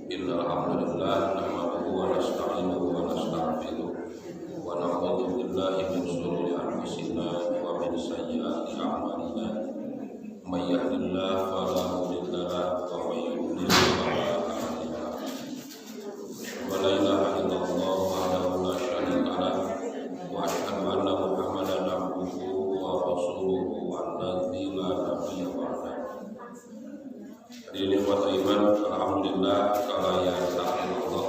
Innal hamdalillah nahmaduhu wa nasta'inuhu wa nastaghfiruh wa na'udzu billahi min shururi anfusina wa min sayyiati a'malina. May yahdihillahu fala mudilla lahu wa may yudlil fala hadiya lahu. Wa la ilaha illallah wahdahu la syarika lahu wa asyhadu anna Muhammadan abduhu wa rasuluhu alladzi la nabiyya ba'dahu. Hadirin wa iman, alhamdulillah kalaya ta'ala Allah.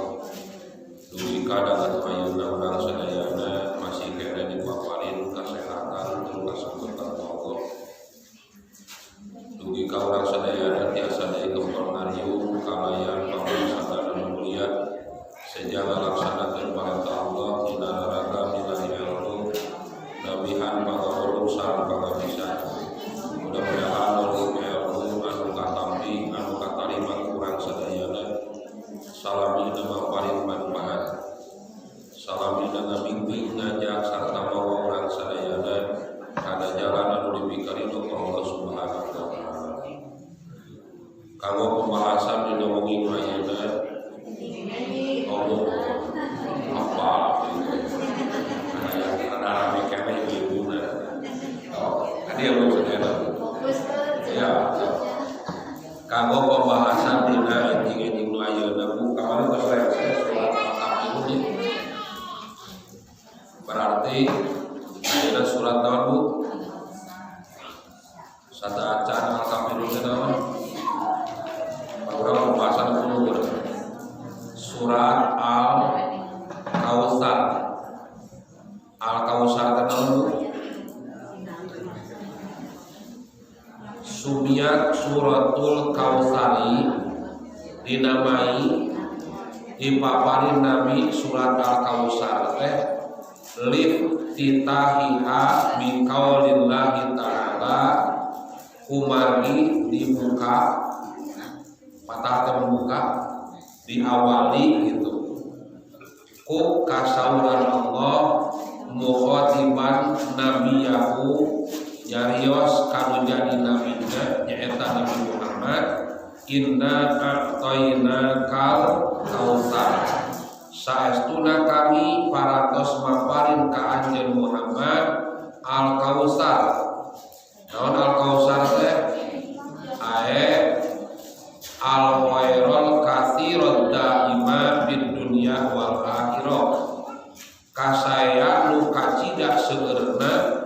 Dugi kada ayeuna urang sadayana masih kere dipaparin kasehatan jeung kasabutan Allah. Dugi ka urang sadayana tiasa deui gempol ngariung kalayan pamasadan mulia sejalan laksanakeun parentah Allah dina neraka milih ilmu nabihan pangawurung sareng pangabisan. Mudah-mudahan ilmu anu katampi anu katarima kurang sadayana salamina maparin manfaat salamina ngabimbing ngajak sarta mawa urang sadayana kana jalan anu dipikaridho ku Allah Subhanahu wa taala. Kanggo pembahasan dina wengi ayeuna apa ada rame kene ibuna. Tadi yang sadayana ya. Kanggo pembahasan dina injing ayeuna bu kamana geus selesai surat Al-Kafirun. Berarti ayeuna surat naon bu? Sadaacan Al-Kafirun teh naon? Urang pembahasan kudu surat Al-Kautsar. Al-Kautsar teh naon bu? Sumiyat suratul Kautsari dinamai dipaparin Nabi surat Al-Kautsar teh liftitahiha bi qaulillahi ta'ala kumari dibuka patah teh membuka diawali gitu ku kasauran Allah mukhatiban nabiyahu nyarios kanu jadi nabina nyaeta Nabi Muhammad inna a'tayna kal kautsar saestuna kami paratos maparin ka anjeun Muhammad al kautsar. Naon al kautsar teh? Ae al khairul katsirud daima fid dunya wal akhirah. Kasaya nu kacida seueurna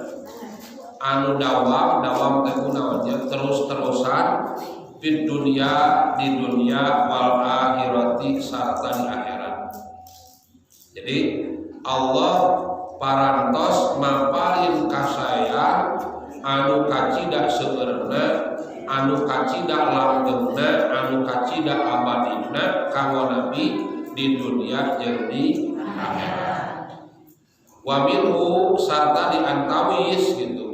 anu dawam teh kunaonnya terus-terusan di dunia wal akhirati sarta di akhirat. Jadi Allah parantos maparin kasaya anu kacida seueurna anu kacida langgengna anu kacida abadina kanggo Nabi di dunia jeung di akhirat. Wa minhu sarta di antawis gitu.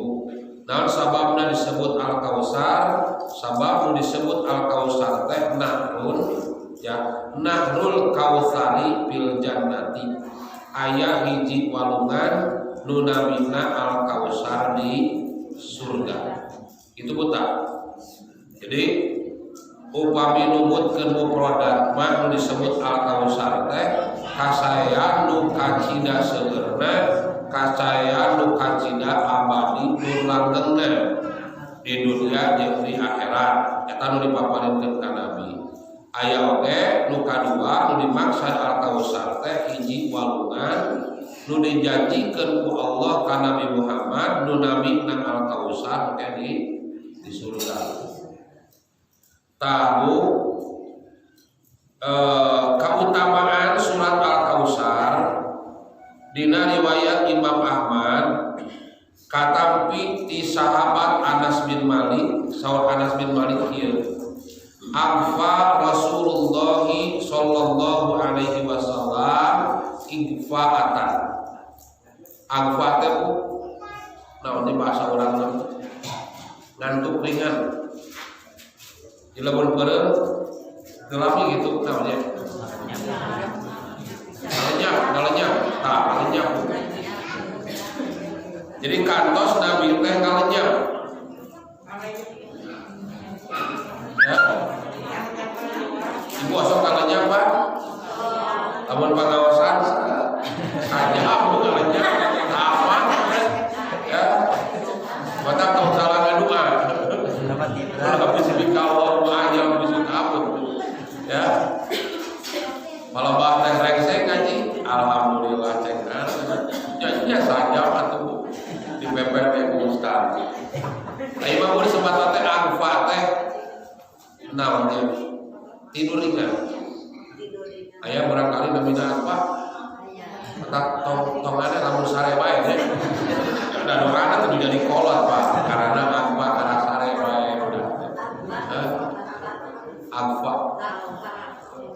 Naon sababna disebut Al-Kautsar? Sabab disebut Al-Kautsar teh nahrun ya nahrul kautsari fil jannati. Aya hiji walungan nu namina Al-Kautsar di surga. Itu buta. Jadi upami numutkeun mufradat mah nu disebut Al-Kautsar teh kasaya nu kacida seueurna kacaya nu kacida abadi tur langgengna di dunia jeung di akhirat eta nu dipaparinkeun ka Nabi. Aya oge nu kadua nu dimaksud Al-Kautsar teh hiji walungan nu dijanjikeun ku Allah ka Nabi Muhammad nu namina Al-Kautsar teh di surga. Tahu keutamaan surat Al-Kautsar dina riwayat Imam Ahmad katampi ti sahabat Anas bin Malik saur Anas bin Malik ieu afa Rasulullah sallallahu alaihi wasallam igfaatan agfa teh naon di bahasa urang ngantuk ringan dilebur beureum gelami gitu namanya ngalenyap tak ngalenyap. Jadi kantos Nabi teh ngalenyap ya. Ibu osok ngalenyap naonnya tidur ringan. Aya barangkali namina apa? Tak tongane lamun sare wae teh. Da doana teh jadi kolot Pak, karena apa karena sare wae udah. Alfa.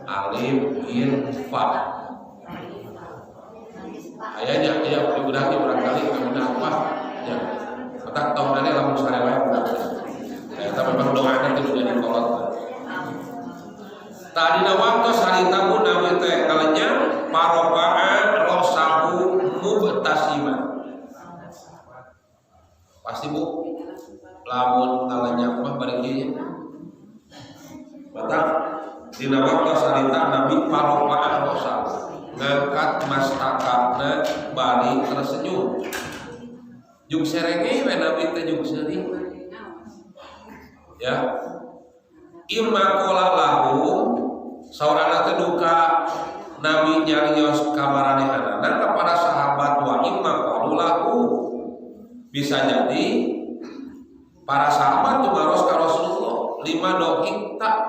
Alif in fa. Ayanya aya budaknya barangkali namina apa? Ya. Tak tongane lamun sare wae udah. Eta memang doana teh jadi kolot. Tadina waktu sarita pun nabi teh kalenya parofaan rosahu mubtasiman. Pasti Bu, lamun kalenya mah bari kieu. Mata dina waktu sarita nabi parofaan rosahu ngangkat mastakana bari tersenyum. Jung serenge we nabi teh jung seuring. Ya. Imma qala lahu saurana teh duka nabi nyarios kamaranehanana kepada sahabat wa imma qalu lahu bisa jadi para sahabat tuh maros ka Rasulullah lima dohik tak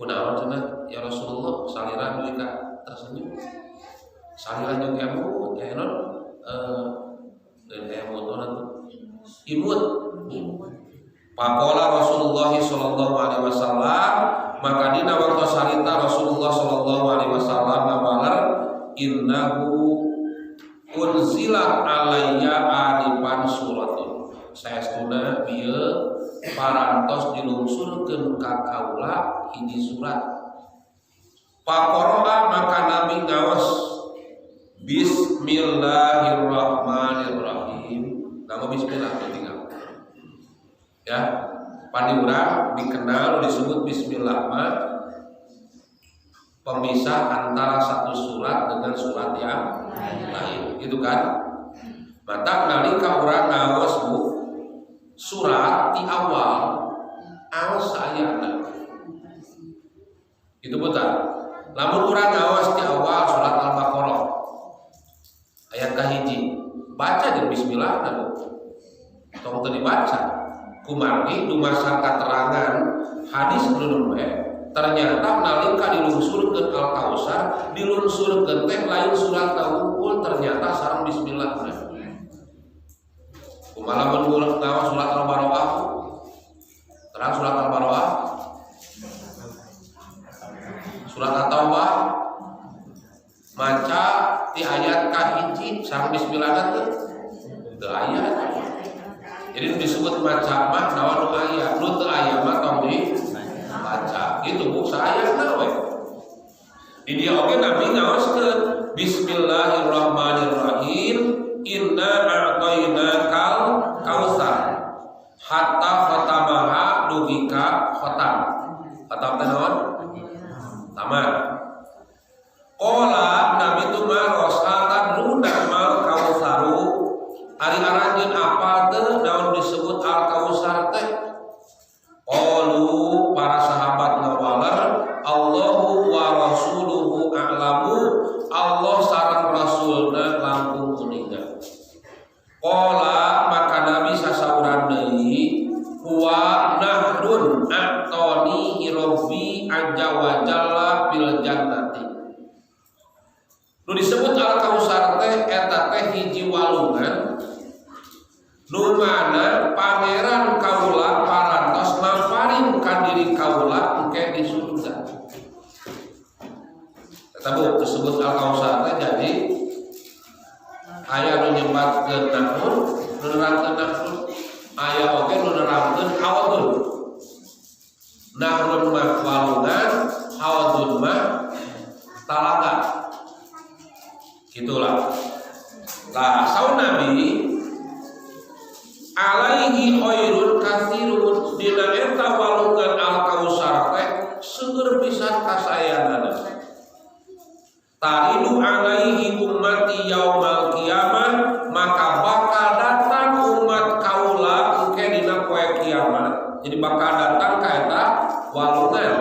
kunaon cenah ya Rasulullah salira duit ka tersenyum salira jeung emut ya non imut Pakola Rasulullah sallallahu alaihi wasallam maka dina waktu sarita Rasulullah sallallahu alaihi wasallam ngabalar innahu unzila alayya alifan suratun saestuna bieu parantos dilungsurkeun ka kaula hiji surat Pakoroa maka Nabi ngaos Bismillahirrahmanirrahim nama bismillah tinggal ya, pandi urang dikenal disebut bismillah mah pemisah antara satu surat dengan surat yang lain, gitu kan? Mata nalika urang ngaos Bu surat di awal aos ayatna. Itu betul. Lamun urang ngaos di awal surat Al-Baqarah ayat kahiji baca jeung bismillah Bu. Tong teu dibaca. Kumargi dumasar katerangan hadis ulun we ternyata nalika dilungsurkeun Al-Kausar dilungsurkeun teh lain surat kaungkul ternyata sareng bismillah. Kumaha mun ngaos surat Al-Baqarah terang surat Al-Baqarah surat At-Taubah maca ti ayat kahiji sareng bismillah teh teu ayat. Jadi disebut maca mah naon aya, nu teu aya mah tong dibaca. Gitu Bu, saayatna we. Di dieu oge Nabi ngaoskeun Bismillahirrahmanirrahim, inna a'tainakal kautsar. Hatta khatamaha dugika khatam. Khatam teh naon? Tamat. Qala Nabi tu maros atadruna mal kautsaru. Ari aranjeun apa teh naon disebut Al-Kautsar teh? Qalu para sahabat ngawalar Allahu wa rasuluhu a'lamu Allah sareng rasulna langkung kuningan. Qala maka Nabi sasauran deui huwa nahrun a'tani rabbi azza wa jalla fil jannati. Nu disebut Al-Kautsar teh eta teh hiji walungan nu mana pangeran kaula parantos mamparin ka diri kaula engke di surga. Eta Bu disebut Al-Kautsar teh jadi aya nu nyebatkeun nahun, nu nerangkeun nahun, aya oge nu nerangkeun hawadun. Nahrun mah walungan, hawadun mah talaga. Gitulah. Lah saun Nabi alaihi khairun katsirun dina eta walungan Al-Kautsar teh seueur pisan kasayanganna. Taridu alaihi ummati yaumal qiyamah maka bakal datang umat kaula engke dina poe kiamat. Jadi bakal datang ka eta walungan.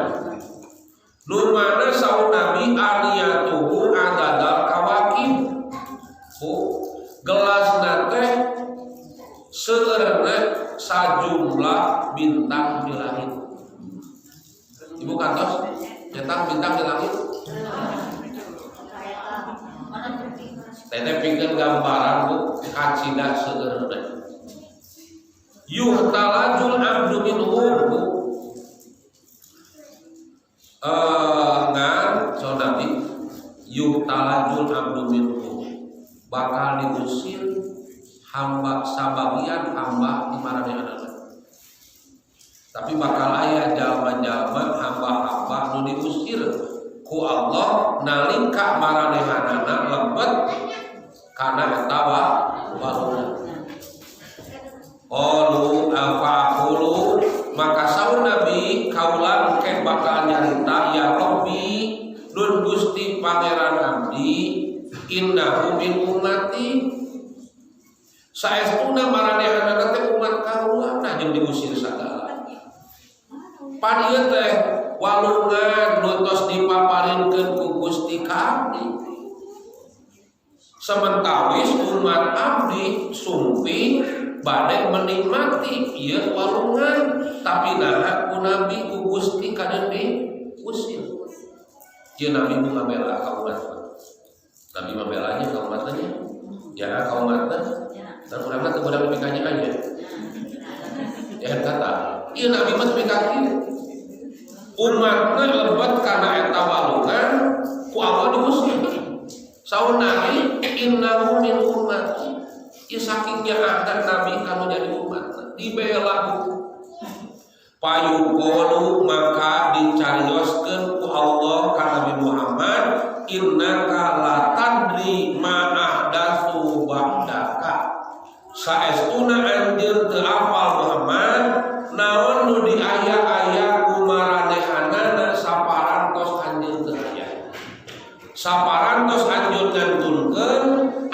Nu mana saun Nabi aliyatuhu adadal kawakib. Gelasna teh seueurna sajumlah bintang di langit. kantos nyetak bintang di langit. Teteh pikeun gambaran Bu kacida seueur teh. Yuhtalajul abdu minhum Bu. So Nabi yuhtalajul abdu minhum bakal diusir hamba sabagian hamba di maranehana. Tapi bakal aya jalma-jalma hamba-hamba nu diusir ku Allah nalika maranehanana lebet kana eta waluna. Qalu afaqulu maka saur Nabi kaulan ke bakal nyarita ya Rabbi nun Gusti Pangeran abdi innahu min ummati saestuna maranehanana teh umat kaula nah jeung diusir sagala. Pan ieu teh walungan nu tos dipaparinkeun ku Gusti ka abdi. Sementawis umat abdi sumpi bade menikmati ieu walungan tapi naha ku Nabi ku Gusti kadeun diusir. Ieu Nabi nu ngabela ka umat. Nabi mabelanya ka umat teh. Ya ka umat teh. Dan urang teh kudu mikanya aja. Ya kata, ieu Nabi mah mikir umatna lebet kana eta walungan ku Allah diusir. Saur Nabi innahu min ummati. Ieu sakingnya adat Nabi kanu jadi umat dibela payuqulu maka dicarioskeun ku Allah ka Nabi Muhammad innaka la tadri ma ahdatsu ba'daka. Saestuna anjeun teu apal Muhammad naon nu di aya-aya kumaranehanana saparantos anjeun teu aya. Saparantos anjeun ngantunkeun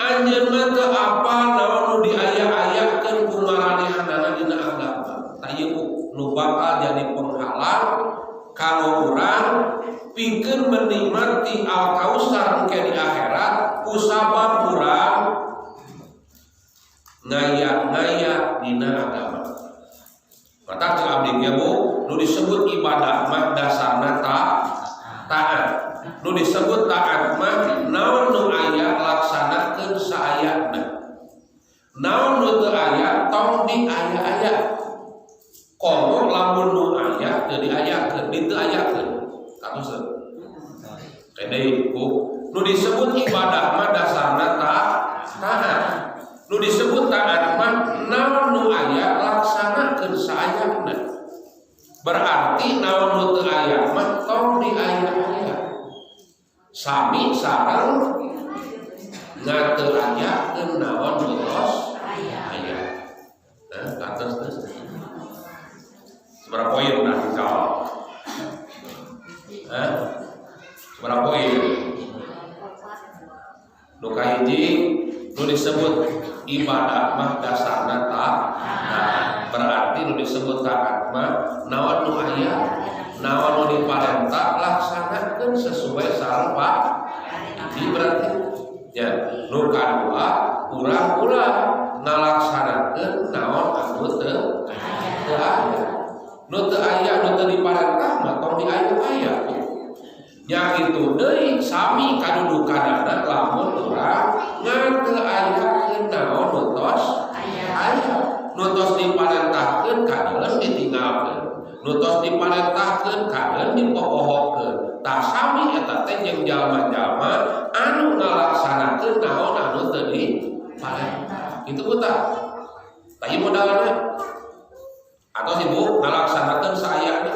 anjeun mah teu apal naon nu di aya-ayakeun kumaranehanana dina agama. Tah ieu nu bakal jadi penghalang kanggo urang pikeun menikmati al-kausar engke di akhirat kusabab urang ngaya-ngaya dina agama. Mata cek abdi ge Bu, nu disebut ibadah mah dasarna taat. Nu disebut taat mah naon nu aya laksanakeun saayana. Naon nu teu aya tong diaya-aya. Komo lamun nu aya teu diayakeun, diteu ayakeun. Katuseuh. Kene Bu, nu disebut ibadah mah dasarna taat. Nu disebut taat mah naon nu aya laksanakeun saayana. Berarti naon nu teu aya mah tong diaya-aya. Sami sareng ngateu ayakeun naon nu tos aya. Nah, katos teh. Seberapa poin nah dijawab? Seberapa poin? Nu kahiji nu disebut ibadah mah dasarna taat. Berarti nu disebut taat mah naon nu aya, naon nu diparentah laksanakeun sesuai sareng Pak. Jadi berarti ya nu kadua urang-urang ngalaksanakeun naon anu teu aya. Nu teu aya nu teu diparentah mah tong diaya-aya. Nya kitu deui sami kadudukanana lamun urang ngateu ayakeun naon nu tos aya. Nu tos diparentahkeun kadeun ditinggalkeun. Nu tos diparentahkeun kadeun dipopohokeun. Tah sami eta teh jeung jalma-jalma anu ngalaksanakeun naon anu teu diparentah. Itu buta. Tah ieu modalna. Atau Ibu ngalaksanakeun saayana.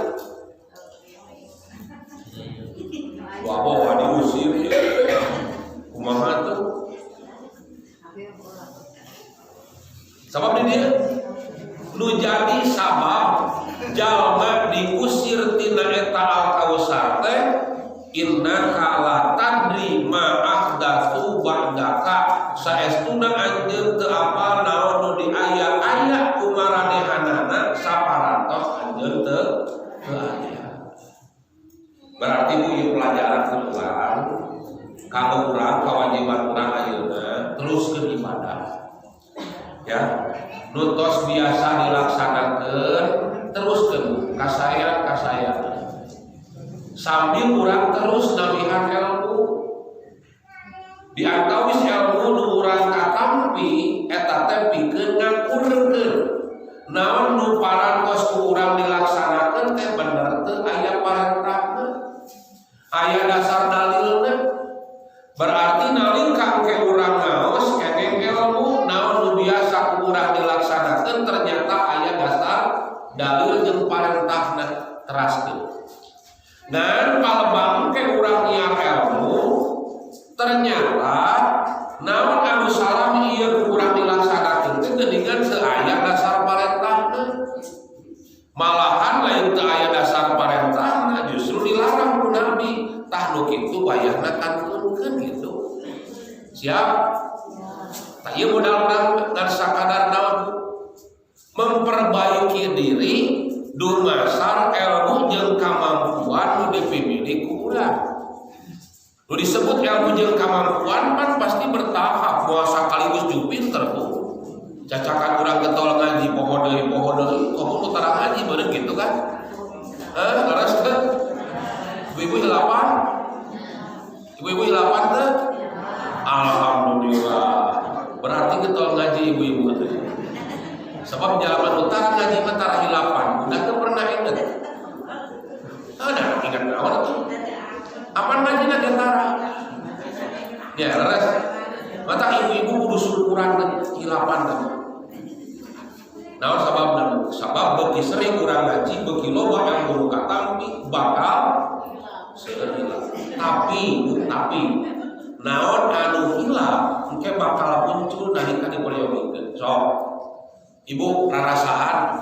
Bawa diusir ya. Kumaha tuh? Sabab di dia nu jadi sabab jalma diusir tina eta al-kausar teh innaka la tadri ma ahdatsu ba'daka saestuna anjeun teu apal naon nu diaya-aya kumaranehanana saparantos anjeun teu aya. Berarti Bu ieu pelajaran kebetulan kanggo urang kewajiban urang ayeuna teruskeun ibadah. Ya, nu tos biasa dilaksanakeun teruskeun kasayan. sambil urang terus nabihan ilmu. Diantawis ilmu nu urang katampi eta teh pikeun ngakurkeun naon nu parantos ku urang dilaksanakeun teh bener teu aya parentahna, aya dasar dalilna. Berarti nalika engke urang ngaos keneh ilmu naon nu biasa ku urang dilaksanakeun ternyata aya dasar dalil jeung parentahna teraskeun. Ngan palebang engke urang nya ilmu ternyata naon anu salam ieu kurang dilaksanakeun teh geuningan teu aya dasar parentahna. Malahan lain teu aya dasar parentahna justru dilarang ku Nabi. Tah nu kitu wayahna kantunkeun gitu. Siap? Tah ieu modal urang ngan sakadar naon? Memperbaiki diri dumasar ilmu jeung kamampuan nu dipimili ku urang. Lu disebut ilmu jeung kamampuan kan pasti bertahap, moal sakaligus jeung pinter tuh. Cacakan urang getol ngaji poho deui komo tara ngaji beuneu gitu kan? Laras teh. Ibu-ibu hilapan? Ibu-ibu hilapan teh? Alhamdulillah. Berarti getol ngaji ibu-ibu teh. Sebab jalan utara ngaji mah tara hilapan. Udah teu pernah inget. Ada ingat naon tuh? Apaan ngaji na gentara? Ya, leres. Mata ibu-ibu kudu syukuran hilapan teh. Naon sababna? Sabab beuki sering urang ngaji, beuki loba yang guru katampi bakal seueur. Tapi naon anu hilap engke bakal muncul nalika diperyogeun. Sok. Ibu rarasaan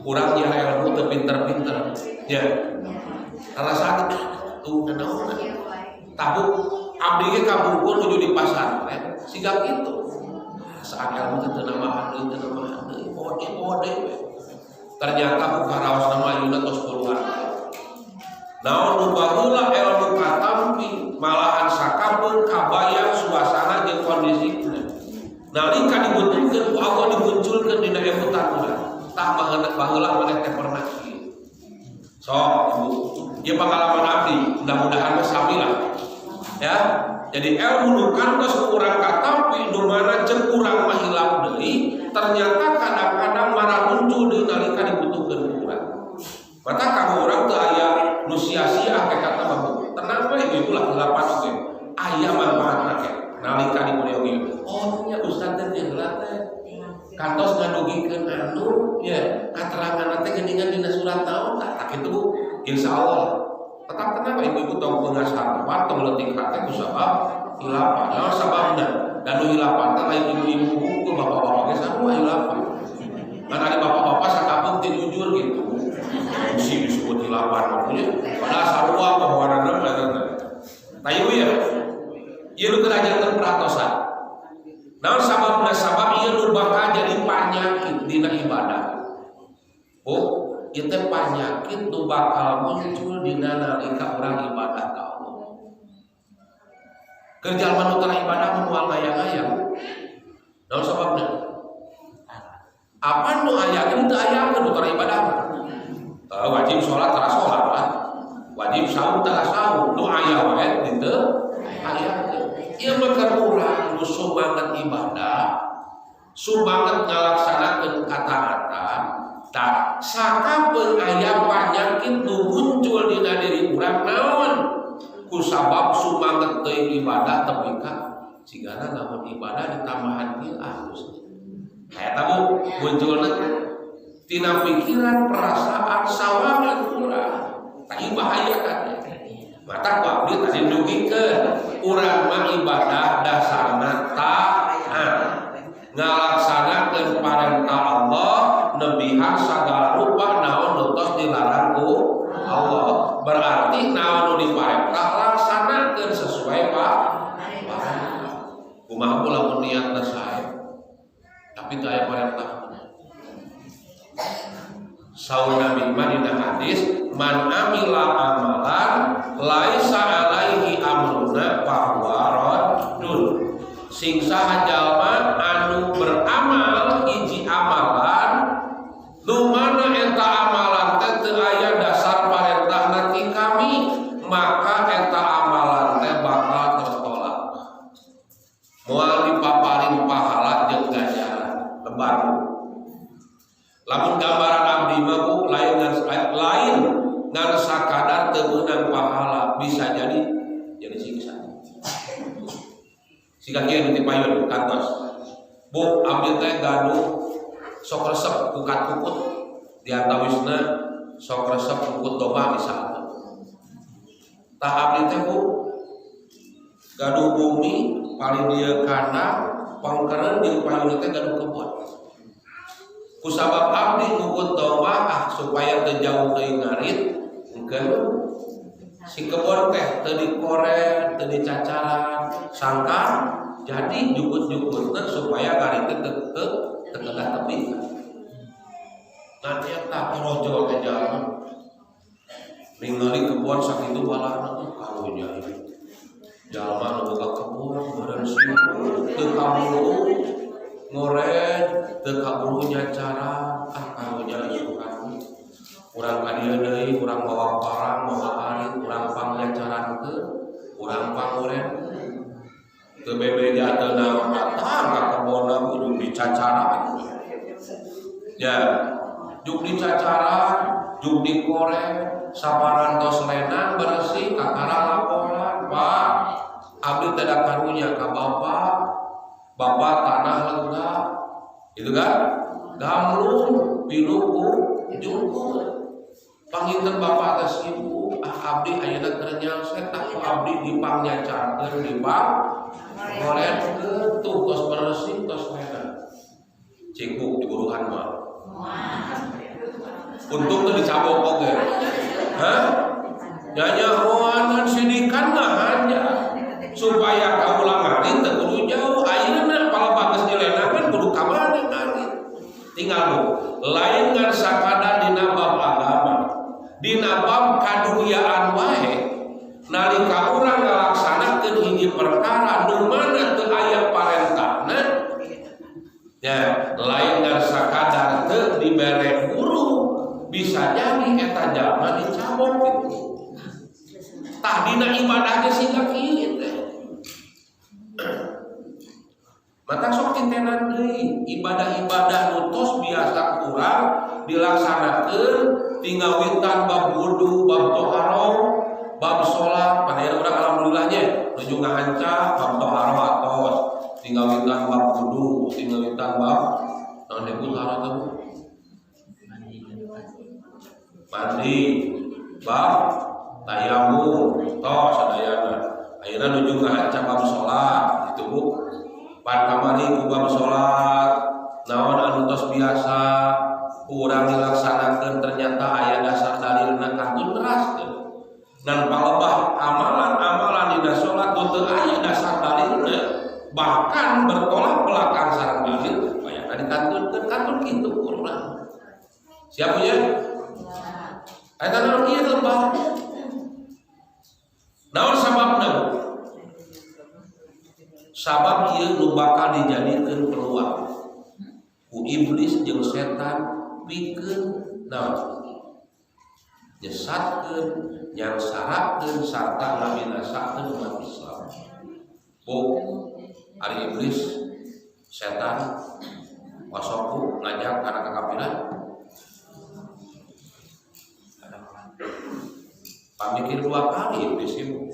urang nya ilmu teu pinter-pinter. Ya. Rarasaan tuh naon tabuk abdi ge kabungkul nuju di pasantren siga kitu saat ilmu teu namahan deui pode ternyata ku karaos nama ayeuna tos keluar naon nu baheula ilmu katampi malahan sakabeung kabayang suasana jeung kondisina nalika dibutuhkeun ku Allah dimunculkeun dina ebutan urang tah baheula maneh teh pernah kieu sok ibu ieu pengalaman abdi mudah-mudahan sami lah ya. Jadi ilmu nu kantos kurang katampi nu mana jeung urang mah hilap deui ternyata kadang-kadang marah muncul deui nalika dibutuhkeun urang. Mata kamu urang teu aya nu sia-sia ke kata babu. Tenang we ieu ulah hilapan oge. Aya manfaatna ke nalika dimulyogikeun. Oh nya ustaz teh heula teh kantos ngadugikeun anu ya katerangan teh geuningan dina surat naon tah kitu insyaallah. Tetap tenang ibu-ibu tong pengasar tong leutik hate ku sabab hilapan. Naon sababna? Dan nu hilapan teh lain ibu-ibu ku bapak-bapak ge sarua hilapan. Kan ada bapak-bapak sakabeung teh jujur gitu. Si disebut hilapan maksudnya padahal sarua pahoranna eta. Tah ieu ya. Ieu nu kerajakeun peratosan. Naon sababna? Sabab ieu nu bakal jadi panyakit dina ibadah. Oh, ieu teh panyakit nu bakal muncul dina nalika urang ibadah ka Allah. Keur jalma nu tara ibadah moal ngayang-ngayang. Naon sababna? Apa nu aya ge teu aya nu tara ibadah? Wajib salat tara salat lah. Wajib saum tara saum. Nu aya wae diteu aya. Ieu mah keur urang nu sumanget ibadah, sumanget ngalaksanakeun kataatan. Tak sakabeung aya panyakit nu muncul dina diri urang naon ku sabab sumanget teuing ibadah tepi ka sigana lamun ibadah ditambahan ieu alus. Eta bu munculna tina pikiran perasaan sawangan urang. Tah ieu bahaya kan. Mata ku abdi tadi nugikeun urang mah ibadah dasarna taat. Ngalaksanakeun parentah Allah nebihan sagala rupa naon nu tos dilarang ku Allah. Berarti naon nu diparentah laksanakeun sesuai parentah. Kumaha pula mun niatna sae tapi teu aya parentah. Saur Nabi dina hadis man amila amalan laisa alaihi amruna fahuwa raddun. Sing saha jalma anu beramal hiji amalan nu mana eta amalan teh teu aya dasar parentahna ti kami teu meunang pahala bisa jadi siksa. Siga kieu nu tipayun kantos. Bu, abdi teh gaduh sok resep kukat kukut diantawisna sok resep kukut domba misalnya. Tah abdi teh Bu gaduh bumi paling dia kandang pangkeun di payun teh gaduh kebon. Kusabab abdi kukut domba supaya teu jauh teuing ngarit engkeun si kebon teh teu dikorek, teu dicacaran, sangkan jadi jukut-jukutna supaya ngarit teh teu kedah tepi. Nanti eta projol ke jalan ningali kebon sakitu balana karunya jalma nu boga kebon meureun sibuk teu kaburu ngorek teu kaburu nyacara karunya sukan urang ka dieu deui urang bawa barang bawa arit urang pangnyacarankeun urang pangorek teu bebeja teu naon datang ka kebonna kudu dicacaran ya juk dicacaran juk dikorek saparantos lenang bersih kakara laporan Pak abdi teh da karunya ka bapak tanah lega itu kan gamlung pinuku jungkul panginten bapak teh sibuk abdi ayeuna keur nyaset aku abdi dipangnyacarkeun dipang ngoretkeun tuh tos bersih tos lenang cingkuk di buruhan mah untung teu dicabok oge nyanyahoan sidikan mah hanya supaya kaula ngarit teu kudu jauh ayeuna palapak geus dilenangan kudu ka mana ngarit tinggal lain ngan sakada dina bab agama dina bab kadunyaan wae nalika urang ngalaksanakeun hiji perkara nu mana teu aya parentahna ya lain ngan sakadar teu dibere guru bisa jadi eta jalma dicabok gitu. Tah dina ibadahnya siga kieu teh. Mata sok tintenan deui ibadah-ibadah nu tos biasa kurang dilaksanakeun tinggal witan bab wudu, bab toharoh, bab salat, padahal urang alhamdulillahnya nuju ngahanca bab toharoh atos, tinggal witan bab wudu, tinggal witan bab naon deui toharoh teh mandi bab tayamum toh sadayana ayeuna nuju ngahanca bab salat itu Bu pan kamari ku bab salat naon anu tos biasa urang dilaksanakeun ternyata aya dasar dalilna kantun neraskeun dan palebah amalan-amalan dina salat teu aya dasar dalilna bahkan bertolak belakang sareng dalil bayana dikantunkeun kantun kitu urang siap punya eta naon ieu lebah naon sababna sabab ieu nu bakal dijadikeun peluang ku iblis jeung setan pikeun naon nyesatkeun nyangsarakeun sarta ngabinasakeun umat Islam bu ari iblis setan wasoku ngajak kana kakafiran pamikir dua kali iblis itu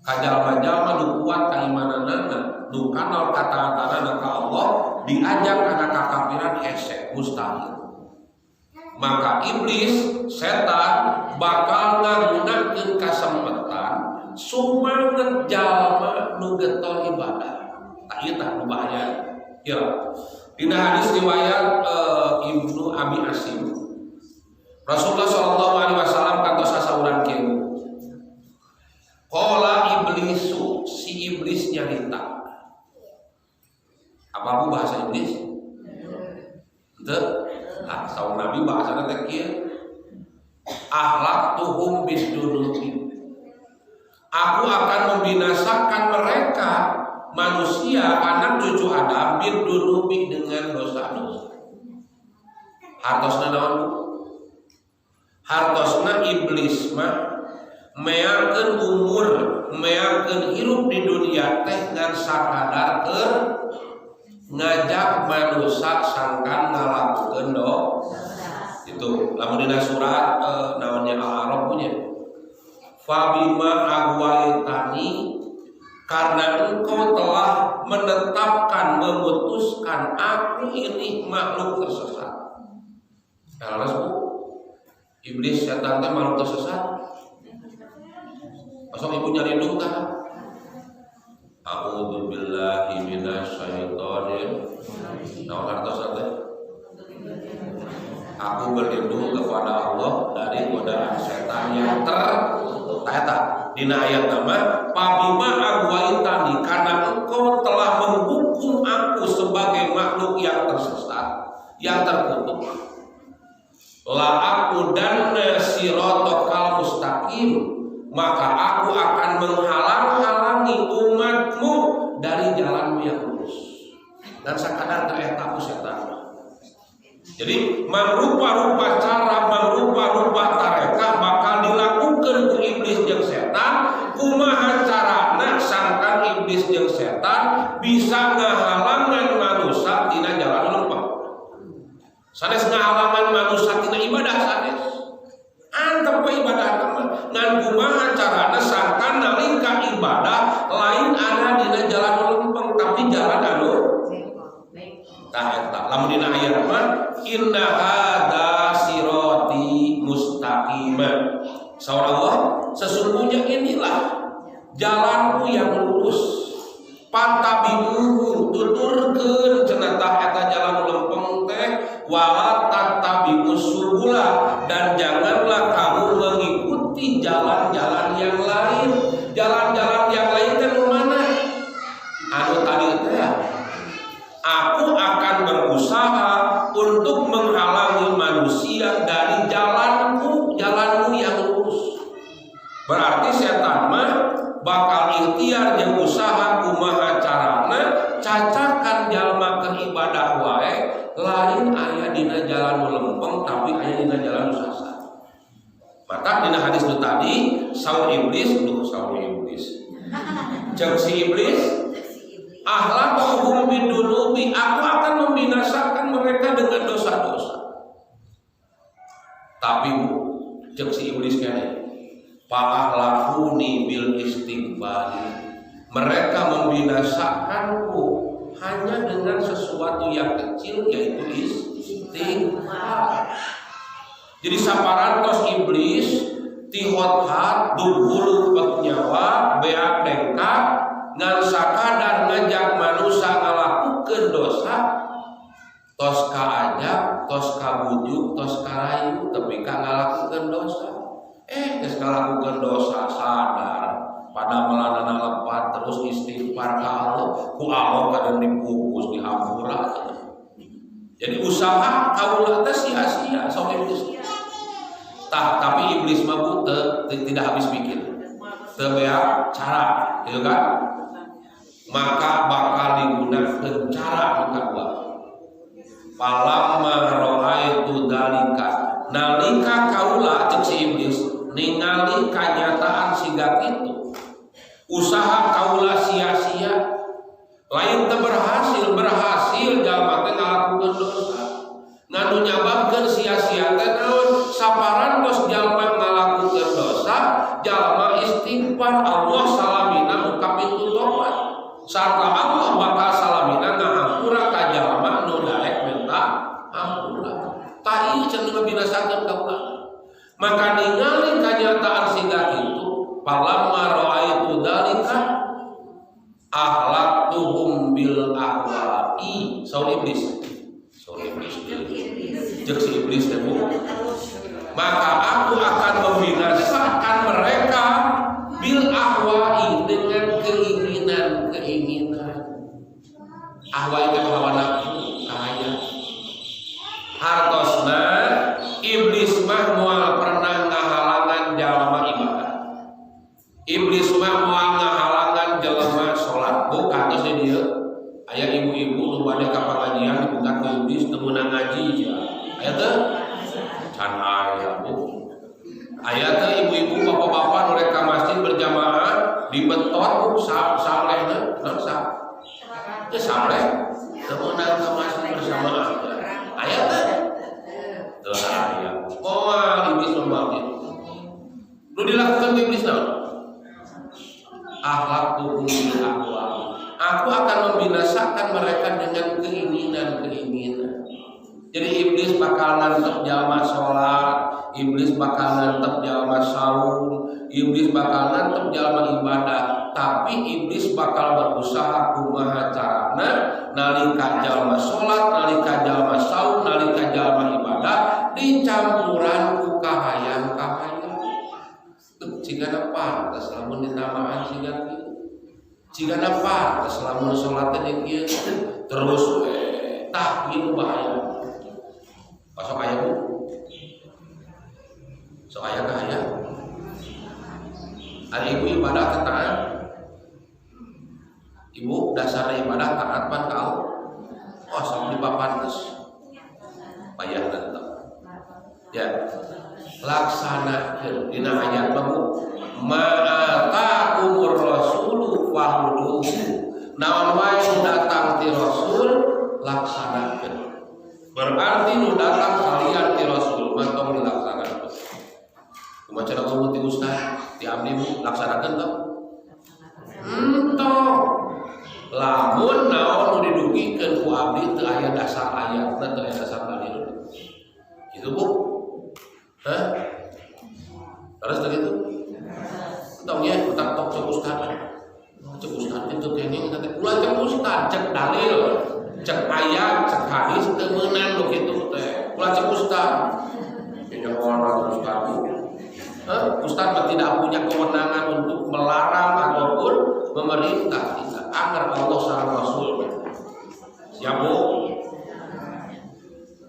kajalma-jalma nu kuat kaimananana nu kanal kata-katana ka Allah diajak kana kakafiran hese mustahil maka iblis setan bakal ngagunakeun kasempatan sumanget jalma nu getol ibadah ieu tah nu bahaya ieu dina hadis riwayat Ibnu Abi Asim Rasulullah sallallahu alaihi wasallam kantos sasaurang kieu. Qala iblisu si iblis nyarita. Apa Bu bahasa iblis? Teu. Nah, saur Nabi bahasana teh kieu. Ahlaktuhum bidunubi. Aku akan membinasakan mereka manusia anak cucu Adam bidunubi dengan dosa-dosa. Hartosna naon Bu? Hartosna iblis mah meangkeun umur meangkeun hirup di dunia teh ngan sakadar keur ngajak manusia sangkan ngalakukeun dosa itu lamun dina surat naonnya Al-A'raf punya Fabima agwaitani, karena engkau telah menetapkan, memutuskan aku ini makhluk tersesat. Kalau iblis setan teh makhluk tersesat. Pasal ibu nyari duka. A'udzu billahi minasyaitonir. Nah, artos teh. Aku berlindung kepada Allah dari godaan setan yang tertata. Dina ayat nama pabima agwaitani, karena engkau telah menghukum aku sebagai makhluk yang tersesat, yang terkutuk. La aku dan sirotokal mustaqim, maka aku akan menghalang-halangi umatmu dari jalanmu yang lurus. Dan sekadar teretaku setan. Jadi mangrupa-rupa cara, mangrupa-rupa tareka bakal dilakukan ku iblis jeung setan. Kumaha carana sangkan iblis jeung setan bisa ngahalangan manusia tina jalan lempeng. Sanes ngahalangan manusia tina ibadah sanes. Antep ibadah mah ngan kumaha carana sangkan nalika ibadah lain ada dina jalan lempeng tapi jalan anu tah lamun dina ayat mah inna hadza sirati mustaqima. Saur Allah, sesungguhnya inilah jalanku yang lurus. Patabi'uhu, tuturkeun cenah tah eta jalan lempeng teh, wala tattabi'us subula, dan janganlah kamu mengikuti jalan-jalan yang lain. Jalan-jalan yang lain teh mana? Anu tadi teh aku akan berusaha untuk menghalangi manusia dari jalanmu yang lurus. Berarti setan mah bakal ikhtiar jeung usaha kumaha carana cacakan jalma ke ibadah wae lain aya dina jalan lempeng tapi aya dina jalan sesat. Maka dina hadis itu tadi saur iblis. Jeung si iblis ahlakuhum bidunubi, aku akan membinasakan mereka dengan dosa-dosa. Tapi jeung si iblis kene fa'ahlakuni bil istighfari, mereka membinasakanku hanya dengan sesuatu yang kecil yaitu istighfar. Jadi saparantos iblis tihothat duhul nyawa beak dengkak ngan sakadar ngajak manusia ngalakukeun dosa, tos kaajak, tos kabujuk, tos karayu, tapi ka ngalakukeun dosa. Geus ngalakukeun dosa sadar, pada melanana lepat terus istighfar ka Allah, ku Allah kadang dipupus dihampura. Jadi usaha kaula teh sia-sia sok iblis. Tapi iblis mah tidak habis pikir. Teu beak cara, gitu kan? Maka bakal digunakan cara kedua. Falamma ra'aitu dalika, nalika kaula jeung si iblis ningali kanyataan siga itu, usaha kaula sia-sia, lain teu berhasil jalma teh ngalakukeun dosa. Nganu nyababkeun sia-sia teh naon? Saparantos jalma ngalakukeun dosa, jalma istighfar, Allah salamina muka pintu tobat. Sarta Allah bakal salamina ngahampura ka jalma nu daek minta hampura. Ta ieu cenah ngabinasakeun kaula. Maka ningali kanyataan siga itu, falamma ra'aitu dalika ahlaktuhum bil ahwa'i. Saur iblis. Jeung si iblis teh maka aku akan membinasakan mereka bil ahwa'i, dengan keinginan. Ahwa'i teh lawan nafsu kaya. Hartosna iblis mah moal pernah ngahalangan jalma ibadah. Iblis mah moal ngahalangan jalma salat. Bukan geus dieu. Aya ibu-ibu nu bade ka pengajian dibuka ku iblis teu meunang ngaji ya. Aya teu? Can aya Bu. Aya teh ibu-ibu bapak-bapak nu rek ka masjid berjamaah dibetot salehna, naon sa? Teu saleh, teu meunang ka masjid berjamaah. Aya teh? Teu aya. Moal iblis membangkit. Nu dilakukan iblis naon? Akhlak tubuh aku akan membinasakan mereka dengan keinginan. Jadi iblis bakal nantep jalma sholat, iblis bakal nantep jalma saum, iblis bakal nantep jalma ibadah. Tapi iblis bakal berusaha kumaha carana nalika jalma sholat, nalika jalma saum, nalika jalma ibadah dicampuran ku kahayang-kahayang. Jika pantas lamun ditamaan jika pantas lamun sholatnya kieu terus tak ieu bahaya. Pasok aya Bu. Sok aya ka aya. Ari ibu ibadah taat. Ibu dasar ibadah taat pan ka Allah. Oh, sok dipapantes. Payah tetep. Ya. Laksanakeun dina ayat Bu. Ma'atakumur rasulu fahuduhu. Naon wae datang ti rasul laksanakeun. Berarti nu datang kalian ti rasul mantong dilaksanakeun. Kumaha cara ngomong ti ustaz, ti abdi Bu laksanakeun teh. Entong. Lamun naon nu didugikeun ku abdi teu aya dasar ayatna, teu aya dasar dalil. Itu Bu. Hah? Terus begitu? Entong ya, utak tok cek ustaz. Cek ustaz itu kene nanti ulah cek ustaz, cek dalil. Cek ayat, cek hadis, teu meunang nu kitu teh. Ulah cek ustaz. Jeung orang ustaz. Ustaz tidak punya kewenangan untuk melarang ataupun memerintah. Agar Allah sareng Rasul. Siap Bu?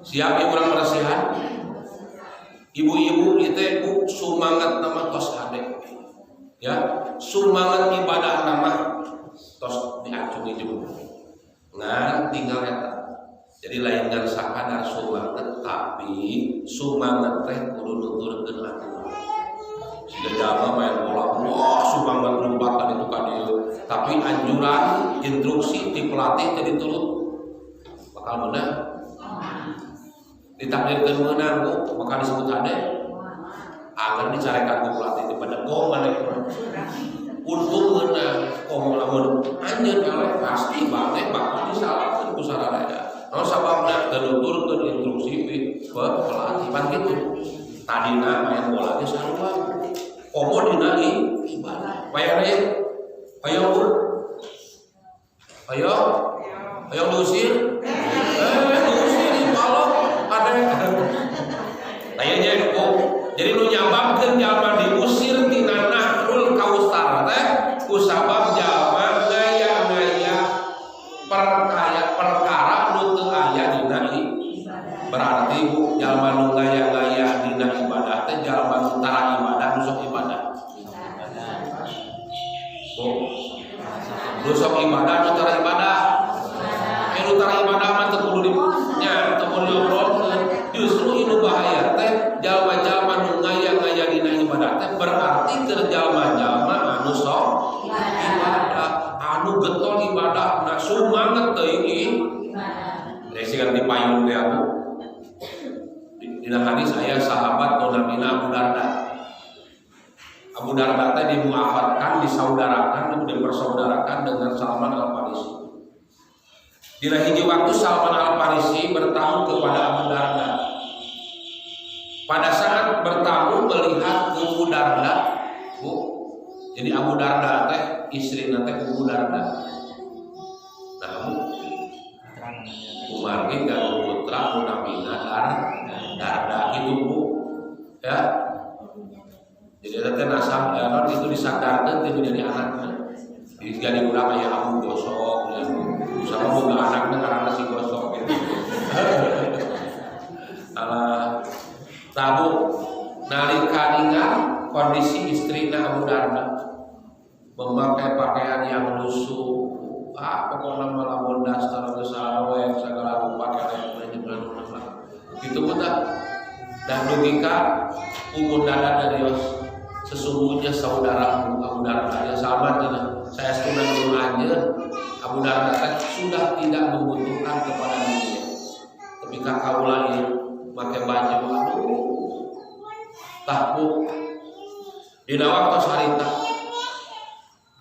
Siap ibu urang meresihan? Ibu-ibu itu Bu sumangat nama tos hade. Ya, sumangat ibadah nama tos diacungi juga. Ngan tinggal eta. Jadi lain ngan sakadar sumanget tapi sumanget teh kudu nuturkeun aturan. Siga jalma main bola, wah sumanget lompatan itu ka dieu. Tapi anjuran, instruksi ti pelatih teh diturut bakal menang. Ditakdirkeun menang Bu, maka disebut hade. Agar dicarekan ku pelatih teh pada gol maneh. Untung menang, komo lamun anjeun eleh pasti bangke bakal disalahkeun ku sararea. Naon sababna teu nuturkeun instruksi ti pelatih pan kitu. Tadina main bola ge sarua. Komo dina ibadah. Payah deui. Ayo Bu. Ayo diusir. Diusir impalok ada. Tayanya Bu. Jadi nu nyababkeun jalma diusir tina Nahrul Kautsar teh ku sabab jalma ngaya-ngaya perkara nu teu aya dina ibadah. Berarti Bu, jalma nu ngaya-ngaya dina ibadah teh jalma nu tara ibadah nu sok ibadah. Bu, nu sok ibadah nu tara ibadah. Nu tara ibadah mah teu kudu nya, teu kudu diobrolkeun. Justru inu bahaya teh jalma-jalma nu ngaya-ngaya dina ibadah teh berarti keur jalma-jalma anu sok ibadah, anu getol ibadah, na sumanget teuing ibadah. Resikan dipayun teh aku. Dina hadis aya sahabat nu namina Abu Darda. Abu Darda teh dimuafatkan, disaudarakan, dipersaudarakan dengan Salman Al-Farisi. Dina hiji waktu Salman Al-Farisi bertamu kepada Abu Darda. Pada saat bertamu melihat Abu Darda, Bu. Jadi Abu Darda teh istrina teh Abu Darda. Nah, Bu. Umargi galuh putra nu namina Darda itu Bu. Ya. Jadi teh nasab non itu disadarkeun teh menjadi anakna. Jadi gadi urang aya Abu Gosok ya. Sama boga anakna karana si Gosok gitu. Tahu nalika ningal kondisi istrina Abu Darda memakai pakaian yang lusuh, pokoknya malah dasar kesalahan segala rupa kayak gitu betul. Dan logika Abu Darda dari sesungguhnya saudara Abu Darda yang sama dengan saya sudah dulu aja. Abu Darda sudah tidak membutuhkan kepada dunia. Tapi kakak ulangnya pakai baju aduh. Tahpu Dina waktu sarita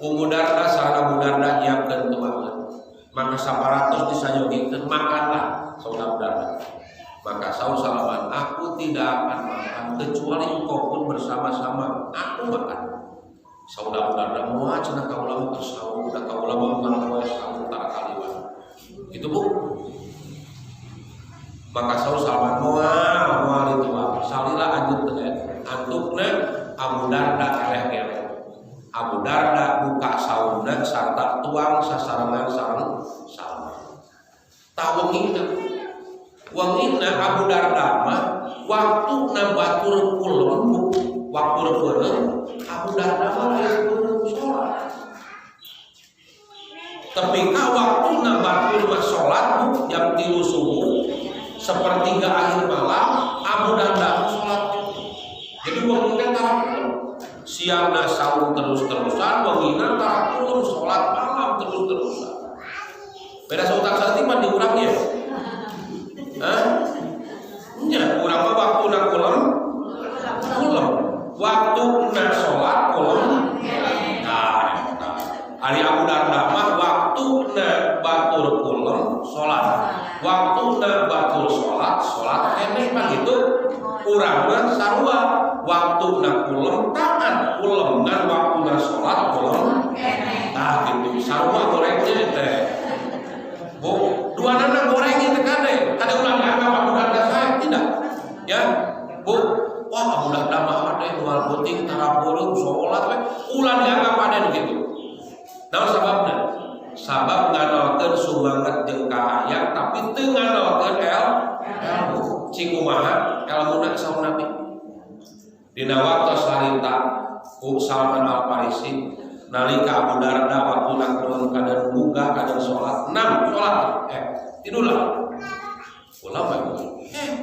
Umudarda sarana Budarda nyiapkeun tuangan. Maka 100 disayogikeun makanlah saudara Budarda. Maka Saul Salaman, aku tidak akan makan kecuali engkau pun bersama-sama aku makan. Saudara Budarda moal cenah kaula mah tersawu, da kaula mah ngalawan sawu tara kaliwat. Gitu Bu. Maka Saul Salaman moal itu mah. Salila anjeun teh antukna Abu Darda eleh-eleh. Abu Darda buka sauna sarta tuang sasarangan sareng Salman. Wangina Abu Darda mah waktu na batur kulon waktu reureuh Abu Darda mah reureuh salat. Tapi ka waktu na batur mah salat jam 3 subuh sepertiga akhir malam Abu Darda salat. Jadi waktu teh tarapun siangna saum terus-terusan, wangina tarapun salat malam terus-terusan. Beda sautak saeutik mah diurangnya. Nya urang mah waktuna kulon. Waktuna salat kulon. Nah, ari Abu Darda mah waktuna batur kulon salat. Waktuna batur salat keneh mah gitu. Urang mah sarua waktuna kulon taat kulon ngan waktuna salat kulon. Nah gitu sarua gorengnya teh. Bu, dua nana gorengnya teh kada ulang agama Abu Darda saya tidak. Ya, Bu, wah Abu Darda mah ade jual puting tarapureung salat we ulang agama pada gitu. Naon sababna? Sabab nganalkeun sumanget jeung kahayang tapi teu nganalkeun ilmu. Cikumaha ilmuna saun Nabi. Dina waktu sarita ku Salman Al-Farisi nalika Abu Darda waktuna kulon kada buka kada salat 6 salat tidulah ulama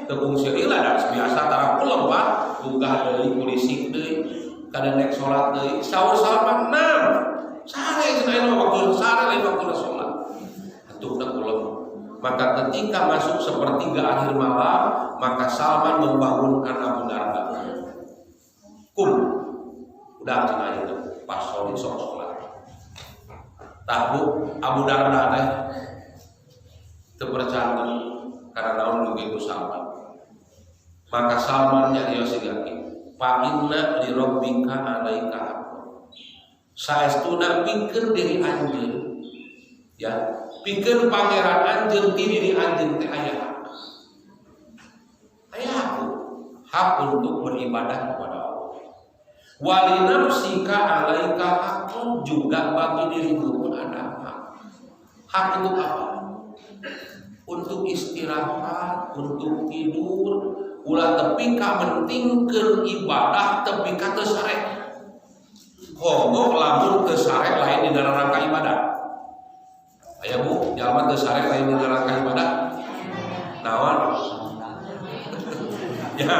tepung sirila dan biasa tara kulon Pak buka deui kulisik deui kada nek salat deui saur Salman 6 sare cenah waktu sare lain waktu salat hatukna kulon. Maka ketika masuk sepertiga akhir malam maka Salman membangunkan Abu Darda. Udah cenah itu pas sholat. Tahu Abu Darda teh teu percaya karena naon dugi ku Salman. Maka Salman nya ieu sigaki, "Fa inna li rabbika 'alaika haqqan." Saestuna pikeun diri anjeun ya, pikeun pangeran anjeun ti diri anjeun teh aya hak. Aya hak untuk beribadah kepada Allah. Wali nafsika alaika hakun juga bagi dirimu pun ada hak. Hak untuk apa? Untuk istirahat, untuk tidur, ulah tepi ka mentingkeun ibadah tepi ka teu sarek. Homo lamun teu sarek lain di rangka ibadah. Aya Bu, jalma teu sarek lain di rangka ibadah. Naon? Ya,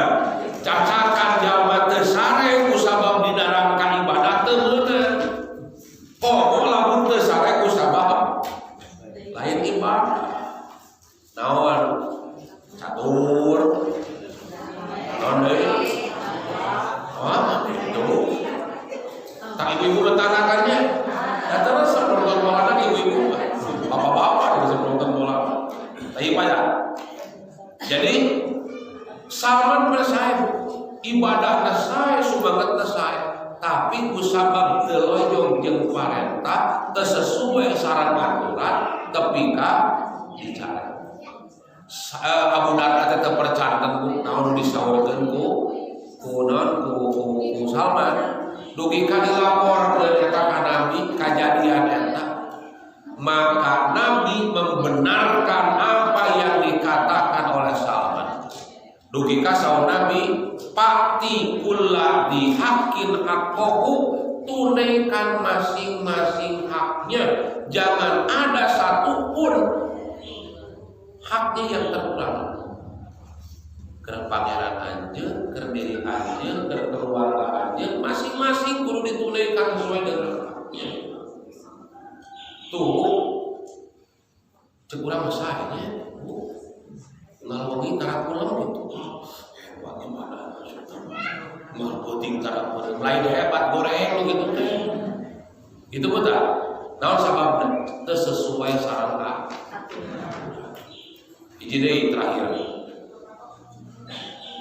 cacakan jalma teu sarek kusabab dina rangka ibadah teu meunang. Komo lamun teu sarek kusabab lain ibadah. Naon? Catur. Naon deui? Wah, itu. Tak ibu-ibu mentanakannya. Ya terus nonton bola ibu-ibu. Bapak-bapak bisa nonton bola. Tapi ya. Jadi Salman percaya ibadahna sae sumangetna sae tapi kusabab teu loyong jeung parentah teu sesuai saran aturan tepi ka dicara. Abu Darda teh percanten naon disaurkeun ku Salman dugi ka dilaporkeun eta ka Nabi kajadian eta. Maka Nabi membenarkan apa yang dikatakan oleh Salman. Dugi ka saun Nabi, "Pakti kulla dihakin haqqahu," tunaikan masing-masing haknya. Jangan ada satupun haknya yang terkurang. Keur pangeran anjeun, keur diri anjeun, keur keluarga anjeun, masing-masing kudu ditunaikan sesuai dengan haknya. Tuh, cek urang masahnya. Ngalongi tarapuleum gitu. Hebat gimana? Mal puting tarapuleum. Lain hebat goreng gitu teh. Itu betul. Naon sababna? Teu sesuai sareng hiji deui terakhir.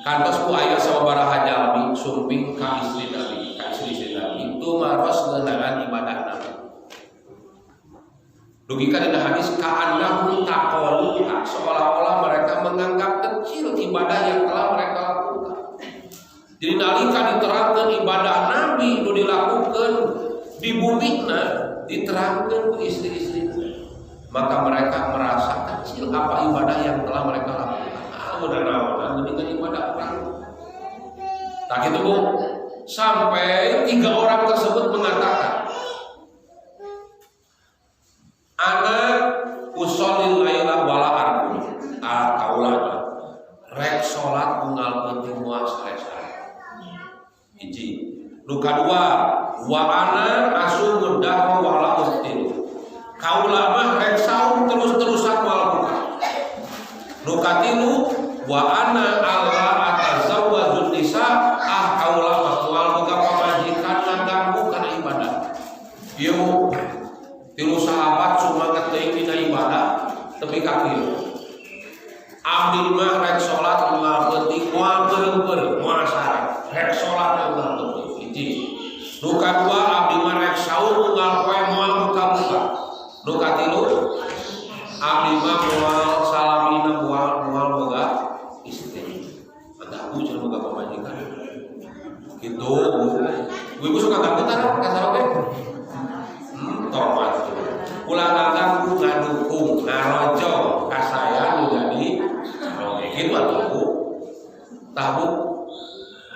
Kantos ku aya sababaraha jalmi sumping ka istri Nabi, itu maros ngeunaan ibadah Nabi. Dugikan dina hadis ka'annahu taqalu, seolah-olah mereka menganggap kecil ibadah yang telah mereka lakukan. Jadi nalika diterangkan ibadah Nabi nu dilakukan di bumina diterangkan ke istri-istrinya, maka mereka merasa kecil apa ibadah yang telah mereka lakukan. Mudah-mudahan dengan ibadah orang. Tak gitu Bu, sampai 3 orang tersebut mengatakan, ana usholil laila wala arqud kaulana rek salat unggal penting moal sare-sare. Hiji. Nu kadua, wa ana asu mudah wala ustil. Kaula mah rek saum terus-terusan moal buka. Nu katilu, wa ana alla atazawwajun nisa kaula mah moal boga pamajikan ngaganggu kana ibadah. Ieu tilu sahabat sumanget teuing dina ibadah tepi ka kieu. Abdi mah rek salat unggal penting moal beureum-beureum moal sare. Rek salat unggal penting. Hiji. Nu kadua abdi mah rek saum unggal poe moal buka-buka. Nu katilu abdi mah moal salamina moal boga istri. Ada Bu cenah boga pamajikan. Kitu Bu. Ibu suka gaputan ka saroge? Tomat. Ulah ngaganggu ngadukung ngarojo ka saya nu jadi saroge. Kitu atuh Bu. Tahu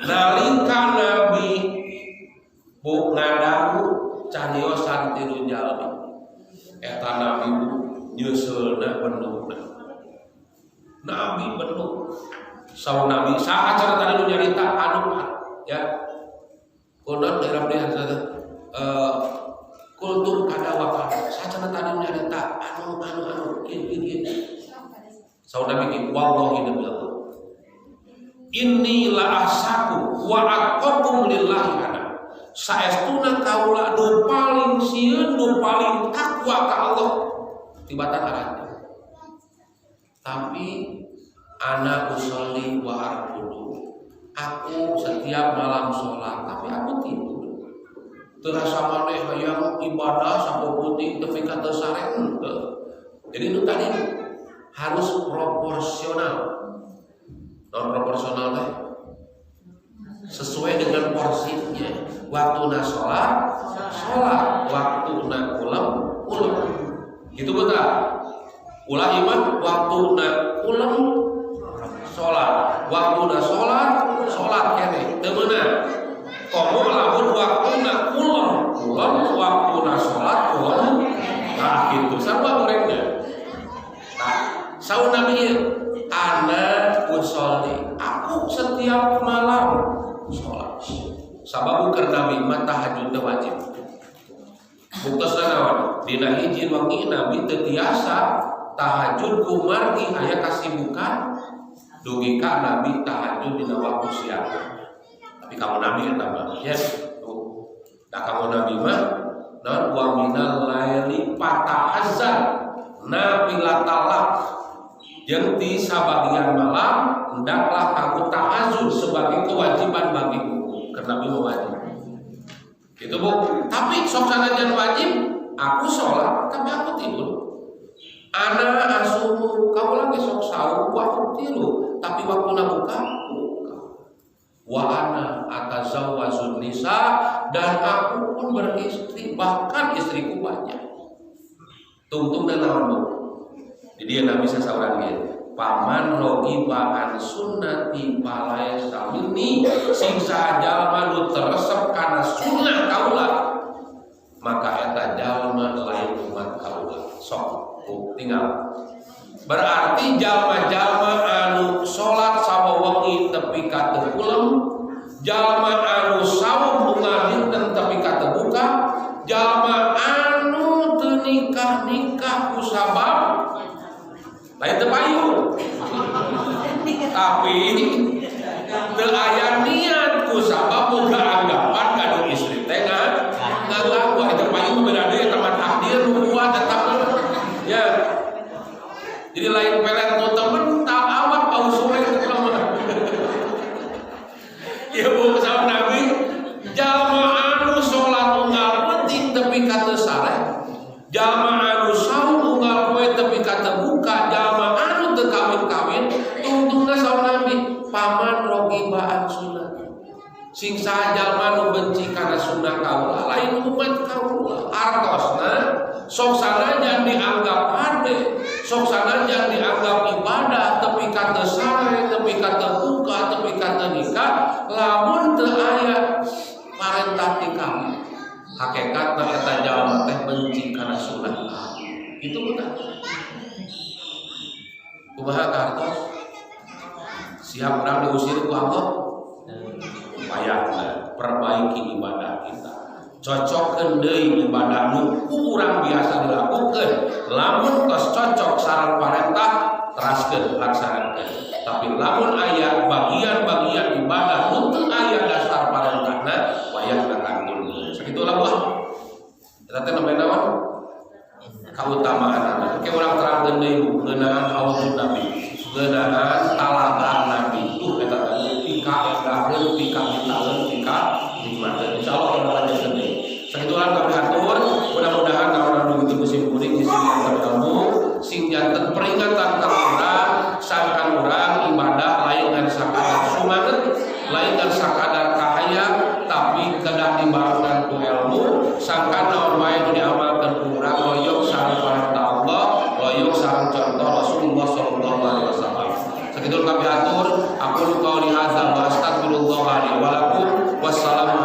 nalika Nabi Bu ngadangu cariosan tilu jalmi. Eta Nabi nyeuseulna penuhna. Nabi penuh. Saur Nabi saha cara tadi nu nyarita anu ya. Kunaon daerah desa kultur kada wakada. Saha cara tadi nu nyarita anu kieu. Saur Nabi ki wallahi demi Allah. Inni la ahsaku wa aqakum lillahi ana. Saestuna kaula nu paling sieun nu paling takwa ka Allah tibatan arahna. Tapi ana usolli wa arqudu. Aku setiap malam sholat tapi aku tidur. Terasa maneh hayang ibadah sapoputing tepi ka teu sare henteu. Jadi itu tadi harus proporsional. Non proporsional teh sesuai dengan porsinya. Waktuna sholat, waktuna ulam. Gitu betul. Ulah iman waktuna ulam sholat, waktuna sholat kene. Teu meunang. Komo lamun waktuna ulam waktuna sholat ulam. Nah gitu sarua muridnya. Nah, saur Nabi ana usolli. Aku setiap malam sholat. Sababu karena mimma tahajud wajib. Buktos naon? Dina hiji wengi Nabi teu tiasa tahajud kumargi aya kasibukan dugi ka Nabi tahajud dina waktu siang. Tapi kamu Nabi eta mah ya. Da kamu Nabi mah naon wa minal laili fatahazan nafilatalak. Jeung ti sabagian malam hendaklah kamu tahajud sebagai kewajiban bagimu. Karena Nabi wajib. Gitu Bu. Tapi sok sanajan wajib, aku sholat tapi aku tidur. Ana asumu kamu lagi sok saum aku tidur, tapi waktu buka. Wa ana atazawwajun nisa dan aku pun beristri, bahkan istriku banyak. Tungtung dan naon Bu. Jadi dia Nabi sasauran gitu. Paman rogiba an sunnati palaya samini sing sajalma nu teresep kana sunnah kaula maka eta jalma lain umat kaula. Sok tinggal. Berarti jalma-jalma anu salat sawawengi tepi ka teu ulem, jalma anu saum bunga dinten tepi ka teu buka, jalma anu teu nikah ku sabab lain tepayu, tapi teu aya niat ku sabab boga anggapan kanu istri teh kana sunnah kaula lain umat kaula artosna sok sanajan dianggap ade sok sanajan dianggap ibadah tepi ka teu sare tepi ka teu buka tepi ka teu nikah lamun teu aya parentah ti kami hakikatna eta jalma teh benci kana sunnah itu benar kumaha kartos siap urang diusir ku Allah upayana perbaiki ibadah kita cocokkeun deui ibadah nu urang biasa dilakukeun lamun tos cocok sareng parentah teraskeun laksanakeun tapi lamun aya bagian-bagian ibadah nu teu aya dasar parentahna wayahna kandung sakitu lah buah eta teh namanya naon kautamaanna ke urang terangkeun deui ngeunaan hawadun nabi ngeunaan talaga nabi tuh eta pika edaheun pika ditaleun pika nikmateun insyaallah kita lanjutkeun deui sakitu lah kami atur mudah-mudahan naon anu musim kuring di sini ilmu sing janten peringatan ka urang sangkan urang ibadah lain ngan sakadar sumanget lain ngan sakadar kahaya tapi kedah dibarengan ku ilmu sangkan naon wae nu diamalkeun ku urang loyok sareng parentah Allah loyok sareng contoh Rasulullah sallallahu alaihi wasallam sakitu kami atur aku qauli hadza wa astaghfirullah li wa lakum wassalamu